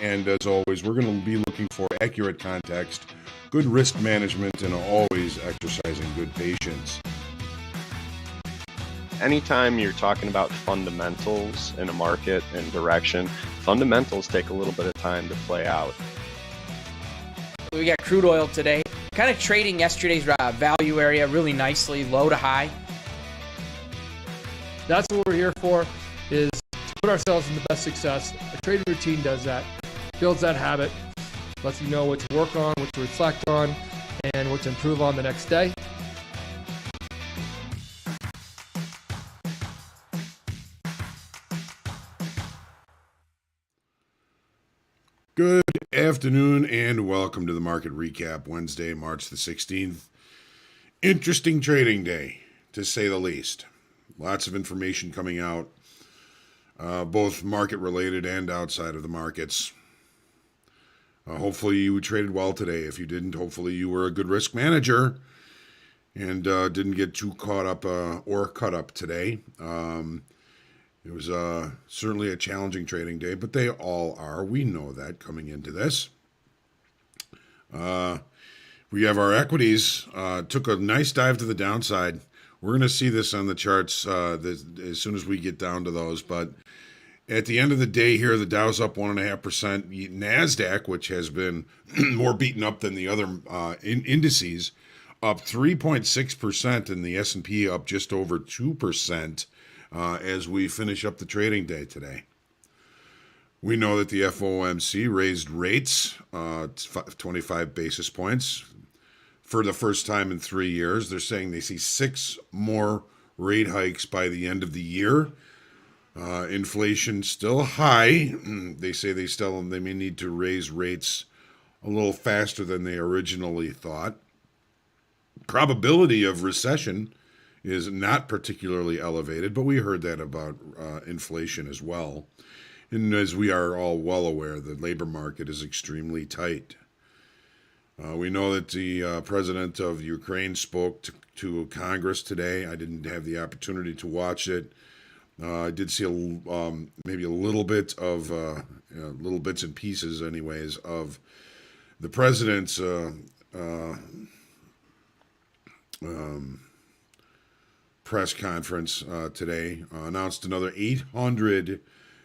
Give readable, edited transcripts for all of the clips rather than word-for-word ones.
And as always, we're going to be looking for accurate context, good risk management, and always exercising good patience. Anytime you're talking about fundamentals in a market and direction, fundamentals take a little bit of time to play out. We got crude oil today, kind of trading yesterday's value area really nicely, low to high. That's what we're here for, is to put ourselves in the best success. A trading routine does that, builds that habit, lets you know what to work on, what to reflect on, and what to improve on the next day. Good afternoon and welcome to the Market Recap, Wednesday, March the 16th. Interesting trading day, to say the least. Lots of information coming out, both market-related and outside of the markets. Hopefully you traded well today. If you didn't, hopefully you were a good risk manager and didn't get too caught up or cut up today. It was certainly a challenging trading day, but they all are. We know that coming into this. We have our equities. Took a nice dive to the downside. We're going to see this on the charts as soon as we get down to those. But at the end of the day here, the Dow's up 1.5%. Nasdaq, which has been more beaten up than the other indices, up 3.6%, and the S&P up just over 2%. As we finish up the trading day today. We know that the FOMC raised rates 25 basis points for the first time in 3 years. They're saying they see 6 more rate hikes by the end of the year. Inflation still high. They say they may need to raise rates a little faster than they originally thought. Probability of recession is not particularly elevated, but we heard that about inflation as well. And as we are all well aware, the labor market is extremely tight. We know that the president of Ukraine spoke to Congress today. I didn't have the opportunity to watch it. I did see maybe a little bit of little bits and pieces, anyways, of the president's press conference today. Announced another $800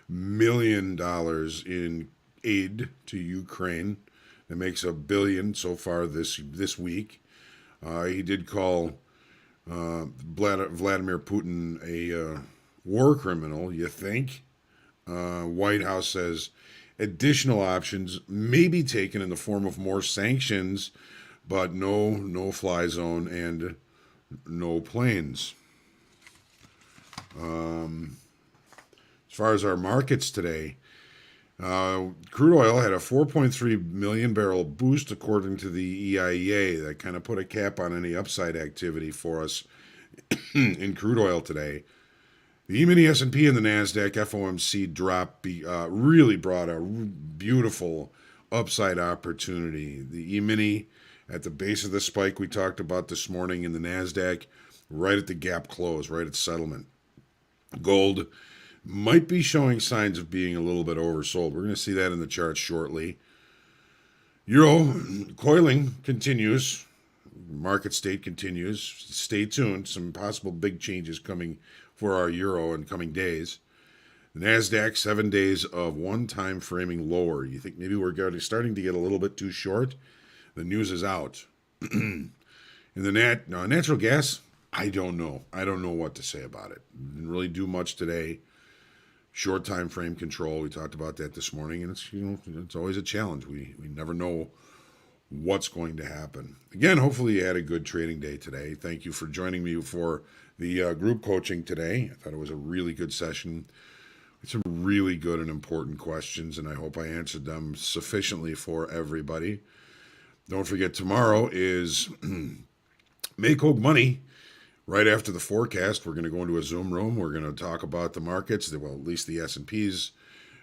million in aid to Ukraine. That makes $1 billion so far this week. He did call Vladimir Putin a war criminal, you think? White House says additional options may be taken in the form of more sanctions, but no fly zone and no planes. As far as our markets today, crude oil had a 4.3 million barrel boost according to the EIA. That kind of put a cap on any upside activity for us in crude oil today. The E-mini S&P and the Nasdaq FOMC drop really brought a beautiful upside opportunity. The E-mini at the base of the spike we talked about this morning, in the Nasdaq right at the gap close, right at settlement. Gold might be showing signs of being a little bit oversold. We're going to see that in the charts shortly. Euro coiling continues. Market state continues. Stay tuned. Some possible big changes coming for our euro in coming days. The Nasdaq, 7 days of one-time framing lower. You think maybe we're starting to get a little bit too short? The news is out. In the natural gas, I don't know. I don't know what to say about it. Didn't really do much today. Short time frame control. We talked about that this morning, and it's always a challenge. We never know what's going to happen. Again, hopefully you had a good trading day today. Thank you for joining me for the group coaching today. I thought it was a really good session. It's some really good and important questions, and I hope I answered them sufficiently for everybody. Don't forget, tomorrow is Make Hogue Money. Right after the forecast, we're going to go into a Zoom room. We're going to talk about the markets, well, at least the S&Ps.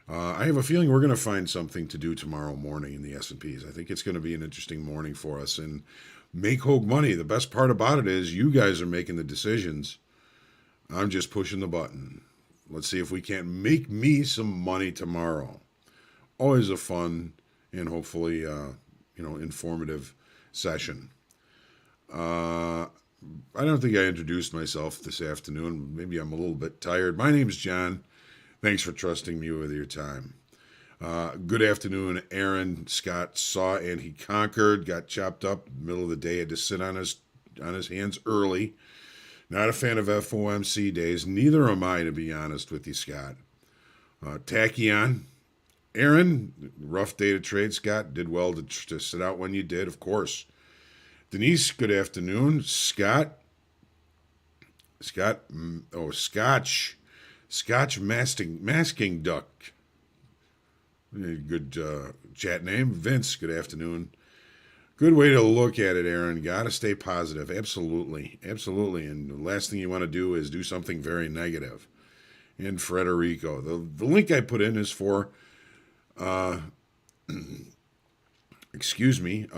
I have a feeling we're going to find something to do tomorrow morning in the S&Ps. I think it's going to be an interesting morning for us. And Make Hogue Money, the best part about it is you guys are making the decisions. I'm just pushing the button. Let's see if we can't make me some money tomorrow. always a fun and hopefully informative session. I don't think I introduced myself this afternoon. Maybe I'm a little bit tired. My name's John. Thanks for trusting me with your time. Good afternoon, Aaron. Scott saw and he conquered. Got chopped up middle of the day. Had to sit on his hands early. Not a fan of FOMC days. Neither am I, to be honest with you, Scott. Tachyon. Aaron, rough day to trade. Scott, did well to sit out when you did, of course. Denise, good afternoon. Scotch masking duck. Good chat name. Vince, good afternoon. Good way to look at it, Aaron. Got to stay positive. Absolutely. Absolutely. And the last thing you want to do is do something very negative. And Frederico. The link I put in is for,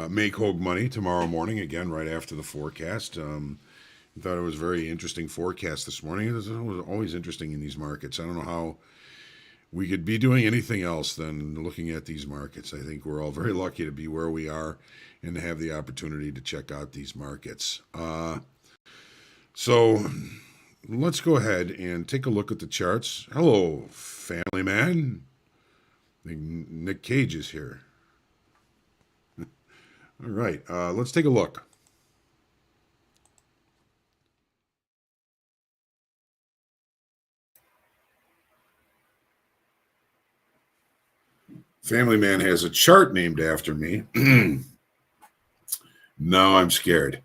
Make Hogue Money tomorrow morning, again, right after the forecast. I thought it was a very interesting forecast this morning. It was always interesting in these markets. I don't know how we could be doing anything else than looking at these markets. I think we're all very lucky to be where we are and to have the opportunity to check out these markets. So let's go ahead and take a look at the charts. Hello, family man. I think Nick Cage is here. All right, let's take a look. Family Man has a chart named after me. Now I'm scared.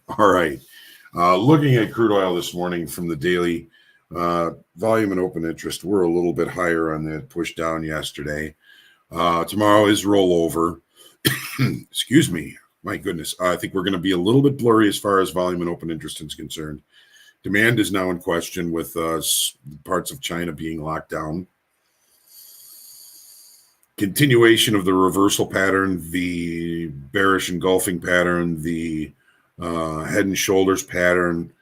All right. Looking at crude oil this morning from the daily volume and open interest, we're a little bit higher on that push down yesterday. Tomorrow is rollover. Excuse me. My goodness. I think we're going to be a little bit blurry as far as volume and open interest is concerned. Demand is now in question with parts of China being locked down. Continuation of the reversal pattern, the bearish engulfing pattern, the head and shoulders pattern.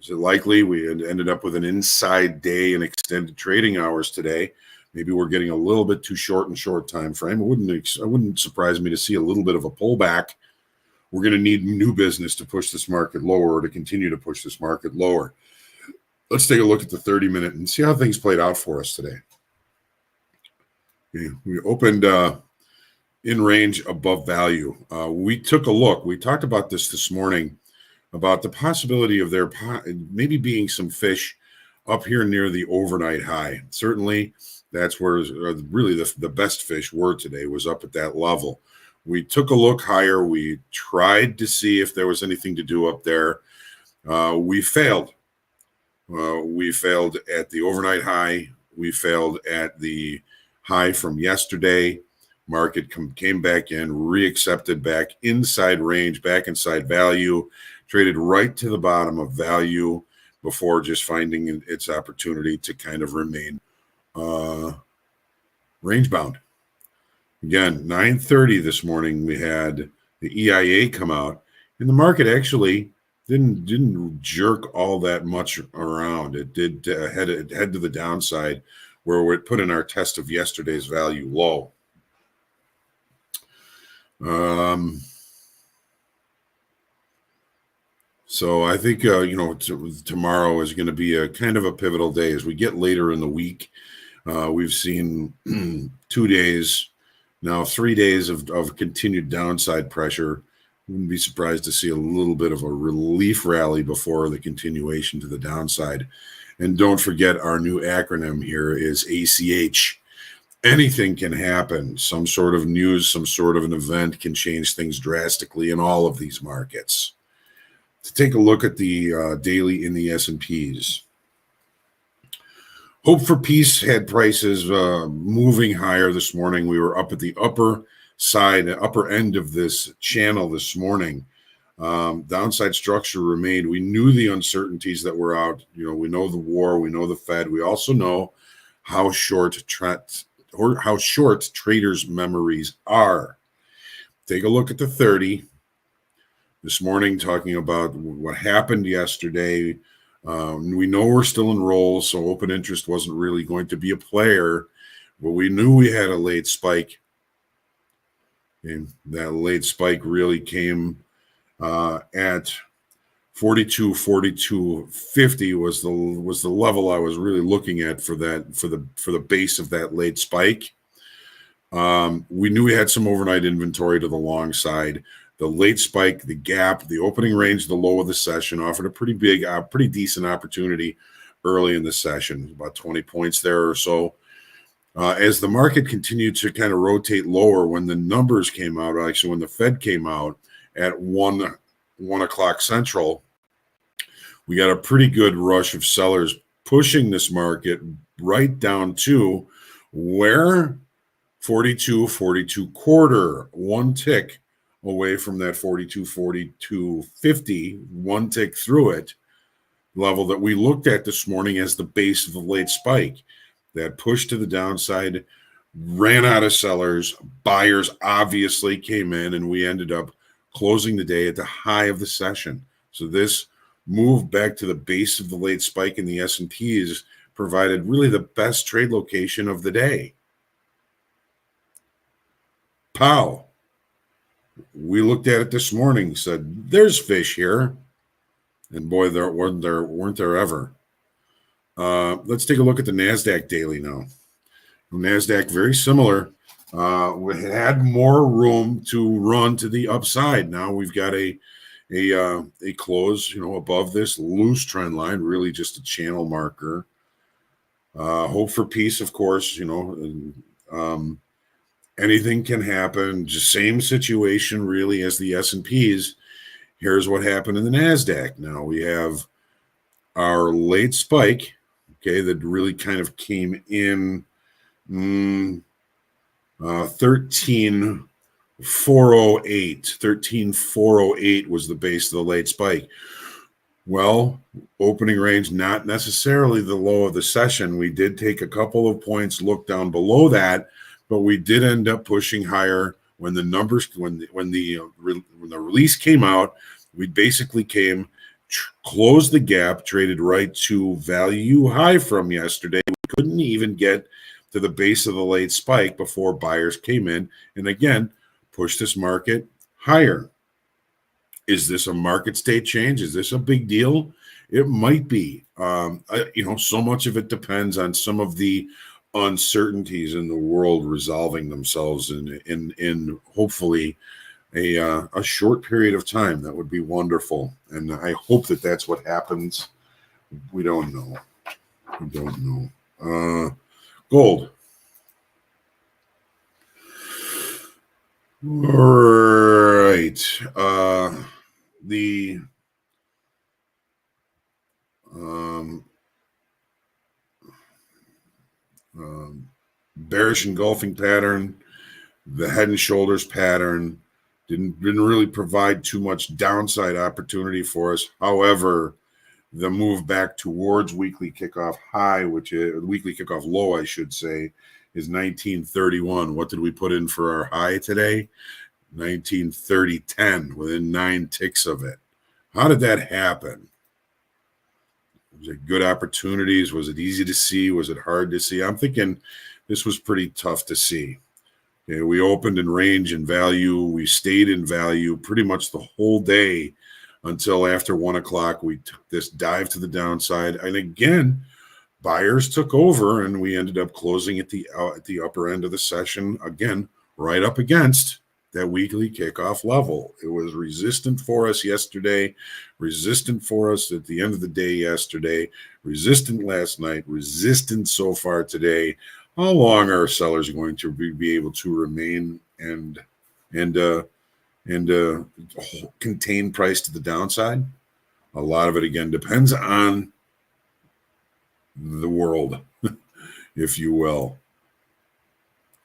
Is it likely we ended up with an inside day and extended trading hours today? Maybe we're getting a little bit too short in short time frame. It wouldn't surprise me to see a little bit of a pullback. We're going to need new business to push this market lower or to continue to push this market lower. Let's take a look at the 30-minute and see how things played out for us today. We opened in range above value. We took a look. We talked about this morning about the possibility of there maybe being some fish up here near the overnight high. Certainly, that's where really the best fish were today, was up at that level. We took a look higher. We tried to see if there was anything to do up there. We failed. We failed at the overnight high. We failed at the high from yesterday. Market came back in, reaccepted back inside range, back inside value, traded right to the bottom of value before just finding its opportunity to kind of remain range bound. Again, 9:30 this morning, we had the EIA come out, and the market actually didn't jerk all that much around. It did head to the downside, where it put in our test of yesterday's value low. So I think, tomorrow is going to be a kind of a pivotal day. As we get later in the week, we've seen 2 days, now 3 days of continued downside pressure. Wouldn't be surprised to see a little bit of a relief rally before the continuation to the downside. And don't forget, our new acronym here is ACH. Anything can happen. Some sort of news, some sort of an event can change things drastically in all of these markets. To take a look at the daily in the S&Ps. Hope for Peace had prices moving higher this morning. We were up at the upper end of this channel this morning. Downside structure remained. We knew the uncertainties that were out. We know the war. We know the Fed. We also know how short traders' memories are. Take a look at the 30 this morning, talking about what happened yesterday. We know we're still in rolls, so open interest wasn't really going to be a player but we knew we had a late spike. And that late spike really came at 42.50 was the level I was really looking at for the base of that late spike. We knew we had some overnight inventory to the long side. The late spike, the gap, the opening range, the low of the session offered a pretty decent opportunity early in the session, about 20 points there or so. As the market continued to kind of rotate lower, when the numbers came out, actually when the Fed came out at 1 o'clock Central, we got a pretty good rush of sellers pushing this market right down to where 42 quarter, one tick away from that 42.50, one tick through it, level that we looked at this morning as the base of the late spike. That push to the downside ran out of sellers. Buyers obviously came in, and we ended up closing the day at the high of the session. So this move back to the base of the late spike in the S&Ps provided really the best trade location of the day. Pow. We looked at it this morning, said, there's fish here. And boy, there weren't there ever. Let's take a look at the Nasdaq daily now. Nasdaq, very similar. We had more room to run to the upside. Now we've got a close, above this loose trend line, really just a channel marker. Hope for peace, of course. Anything can happen. Just same situation, really, as the S&Ps. Here's what happened in the Nasdaq. Now we have our late spike. Okay, that really kind of came in 13,408 was the base of the late spike. Well, opening range, not necessarily the low of the session. We did take a couple of points, look down below that, but we did end up pushing higher when the numbers, when the release came out. We basically closed the gap, traded right to value high from yesterday. We couldn't even get to the base of the late spike before buyers came in and again pushed this market higher. Is this a market state change? Is this a big deal? It might be. So much of it depends on some of the uncertainties in the world resolving themselves in hopefully a short period of time. That would be wonderful, and I hope that that's what happens. We don't know. Gold. All right. The bearish engulfing pattern, the head and shoulders pattern didn't really provide too much downside opportunity for us. However, the move back towards weekly kickoff high, which is weekly kickoff low, I should say, is 1931. What did we put in for our high today? 1930.10, within 9 ticks of it. How did that happen? Was it good opportunities? Was it easy to see? Was it hard to see? I'm thinking this was pretty tough to see. Okay, we opened in range and value. We stayed in value pretty much the whole day until after 1 o'clock. We took this dive to the downside. And again, buyers took over, and we ended up closing at the upper end of the session, again, right up against that weekly kickoff level. It was resistant for us yesterday, resistant for us at the end of the day yesterday, resistant last night, resistant so far today. How long are sellers going to be able to remain and contain price to the downside? A lot of it, again, depends on the world, if you will.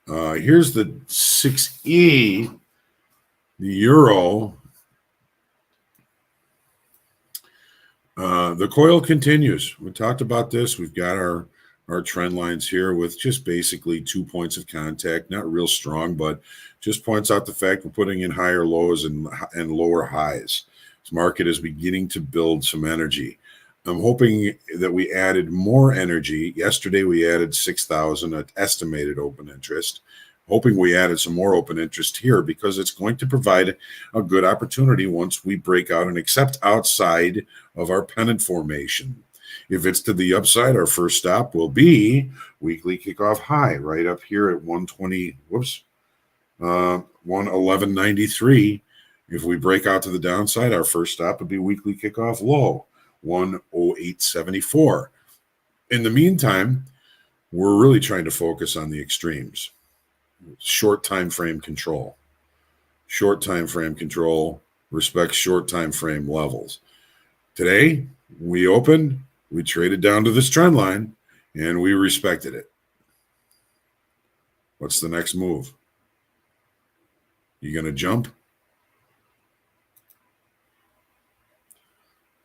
Here's the 6E, the euro. The coil continues. We talked about this. We've got our trend lines here with just basically 2 points of contact, not real strong, but just points out the fact we're putting in higher lows and lower highs. This market is beginning to build some energy. I'm hoping that we added more energy. Yesterday we added 6,000 at estimated open interest. Hoping we added some more open interest here because it's going to provide a good opportunity once we break out and accept outside of our pennant formation. If it's to the upside, our first stop will be weekly kickoff high right up here at 111.93. If we break out to the downside, our first stop would be weekly kickoff low, 108.74. In the meantime, we're really trying to focus on the extremes. Short time frame control. Short time frame control respects short time frame levels. Today, we opened, we traded down to this trend line, and we respected it. What's the next move? You going to jump?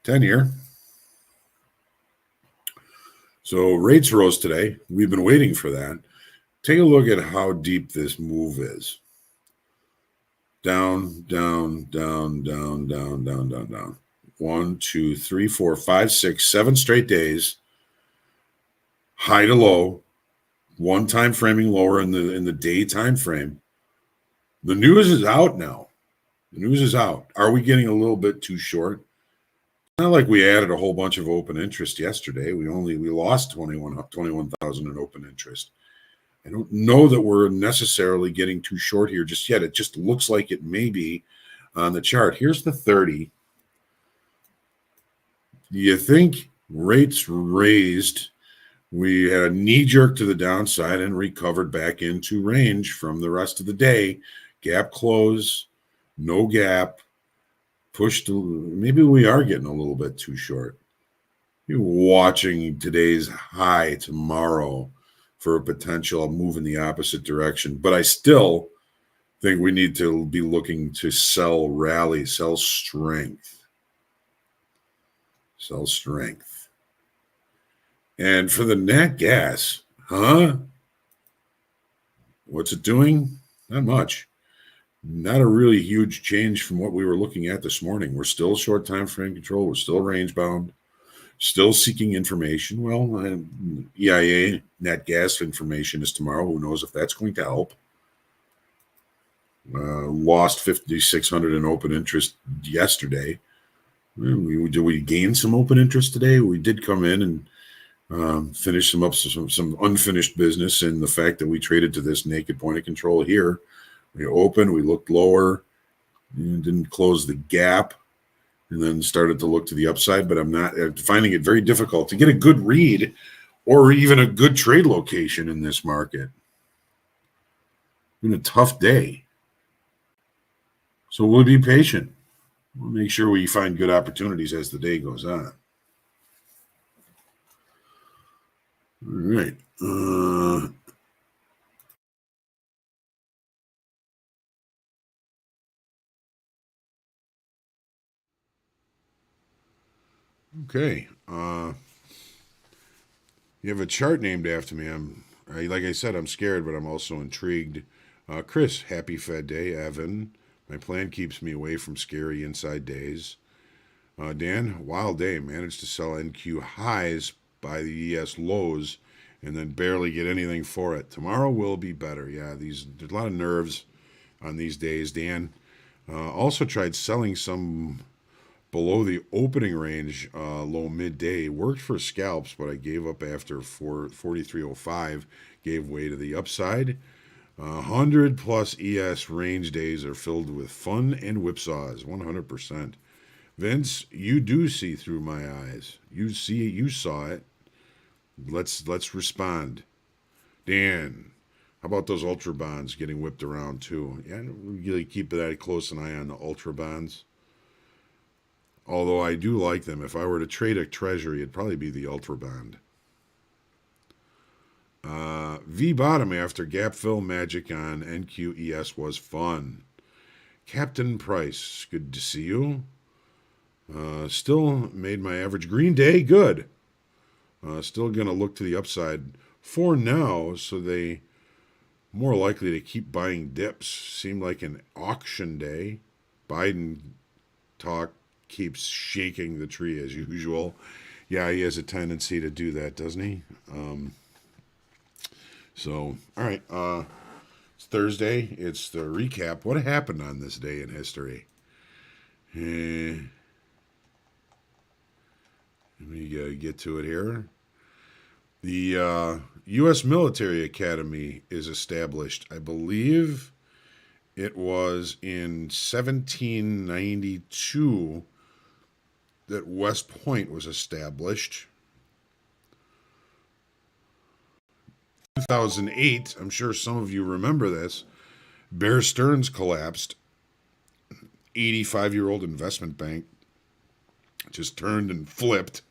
10-year. So rates rose today. We've been waiting for that. Take a look at how deep this move is. Down, down, down, down, down, down, down, down. 1, 2, 3, 4, 5, 6, 7 straight days. High to low. One time framing lower in the day time frame. The news is out now. The news is out. Are we getting a little bit too short? Not like we added a whole bunch of open interest yesterday. We lost 21,000 in open interest. I don't know that we're necessarily getting too short here just yet. It just looks like it may be on the chart. Here's the 30. Do you think rates raised? We had a knee jerk to the downside and recovered back into range from the rest of the day. Gap close, no gap, pushed. Maybe we are getting a little bit too short. You're watching today's high tomorrow for a potential move in the opposite direction. But I still think we need to be looking to sell rally, sell strength. Sell strength. And for the nat gas, what's it doing? Not much. Not a really huge change from what we were looking at this morning. We're still short time frame control. We're still range bound. Still seeking information. Well, EIA net gas information is tomorrow. Who knows if that's going to help? Lost 5,600 in open interest yesterday. Did we gain some open interest today? We did come in and finish some unfinished business in the fact that we traded to this naked point of control here. We opened, we looked lower, didn't close the gap, and then started to look to the upside. But I'm finding it very difficult to get a good read or even a good trade location in this market. It's been a tough day. So we'll be patient. We'll make sure we find good opportunities as the day goes on. All right. Okay. You have a chart named after me. Like I said, I'm scared, but I'm also intrigued. Chris, happy Fed Day. Evan, my plan keeps me away from scary inside days. Dan, wild day. Managed to sell NQ highs by the ES lows and then barely get anything for it. Tomorrow will be better. Yeah, there's a lot of nerves on these days. Dan also tried selling some below the opening range low midday. Worked for scalps, but I gave up after 43.05. Gave way to the upside. 100 plus ES range days are filled with fun and whipsaws. 100%. Vince, you do see through my eyes. You saw it. Let's respond. Dan, how about those ultra bonds getting whipped around too? Yeah, I don't really keep that close an eye on the ultra bonds. Although I do like them. If I were to trade a treasury, it'd probably be the ultra bond. V bottom after gap fill magic on NQES was fun. Captain Price, good to see you. Still made my average green day good. Still going to look to the upside for now, so they more likely to keep buying dips. Seemed like an auction day. Biden talk keeps shaking the tree as usual. Yeah, he has a tendency to do that, doesn't he? So, all right. It's Thursday. It's the recap. What happened on this day in history? Let me get to it here. The U.S. Military Academy is established. I believe it was in 1792 that West Point was established. 2008, I'm sure some of you remember this, Bear Stearns collapsed. 85-year-old investment bank just turned and flipped.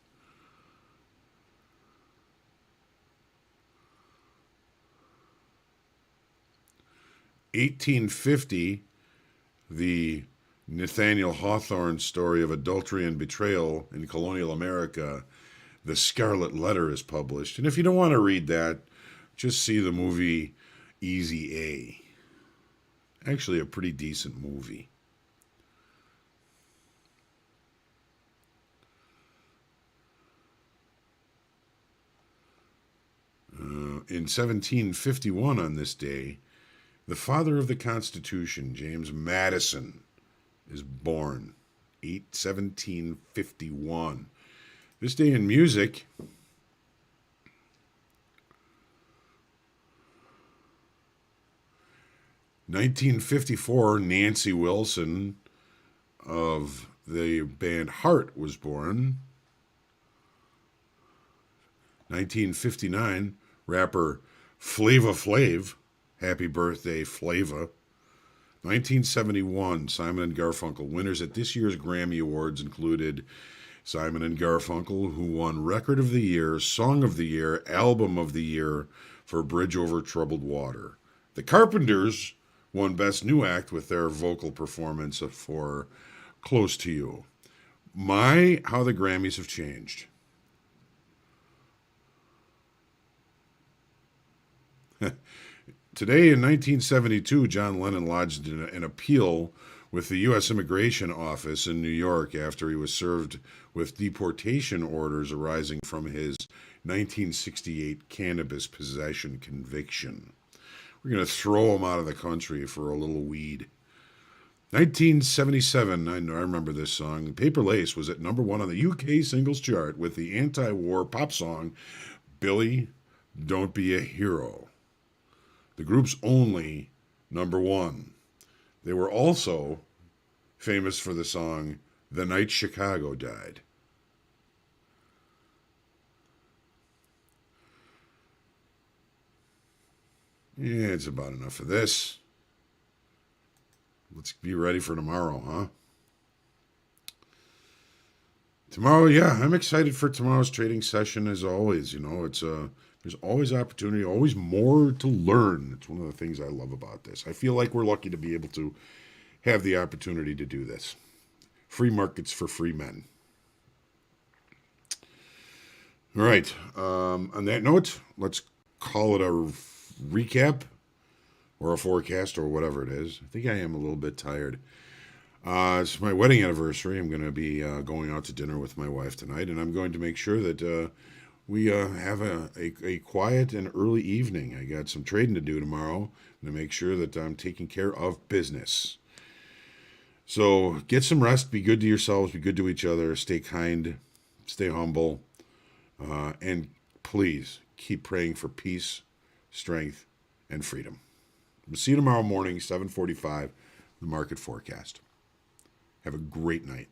(1850), the Nathaniel Hawthorne story of adultery and betrayal in colonial America, The Scarlet Letter, is published. And if you don't want to read that, just see the movie Easy A. Actually, a pretty decent movie. In 1751, on this day, the father of the Constitution, James Madison, is born. 1751. This day in music, (1954), Nancy Wilson of the band Heart was born. 1959, rapper Flava Flav, happy birthday Flava. 1971, Simon and Garfunkel. Winners at this year's Grammy Awards included Simon and Garfunkel, who won Record of the Year, Song of the Year, Album of the Year for Bridge Over Troubled Water. The Carpenters won Best New Act with their vocal performance for Close to You. My, how the Grammys have changed. Today in 1972, John Lennon lodged an appeal with the U.S. Immigration Office in New York after he was served with deportation orders arising from his 1968 cannabis possession conviction. We're going to throw him out of the country for a little weed. 1977, I remember this song. Paper Lace was at number 1 on the UK singles chart with the anti-war pop song Billy, Don't Be a Hero. The group's only number 1. They were also famous for the song The Night Chicago Died. Yeah, it's about enough of this. Let's be ready for tomorrow, huh? Tomorrow, yeah, I'm excited for tomorrow's trading session as always. You know, there's always opportunity, always more to learn. It's one of the things I love about this. I feel like we're lucky to be able to have the opportunity to do this. Free markets for free men. All right. On that note, let's call it a recap or a forecast or whatever it is. I think I am a little bit tired. It's my wedding anniversary. I'm going to be going out to dinner with my wife tonight, and I'm going to make sure that we have a quiet and early evening. I got some trading to do tomorrow to make sure that I'm taking care of business. So get some rest, be good to yourselves, be good to each other, stay kind, stay humble, and please keep praying for peace, strength, and freedom. We'll see you tomorrow morning, 7:45, the market forecast. Have a great night.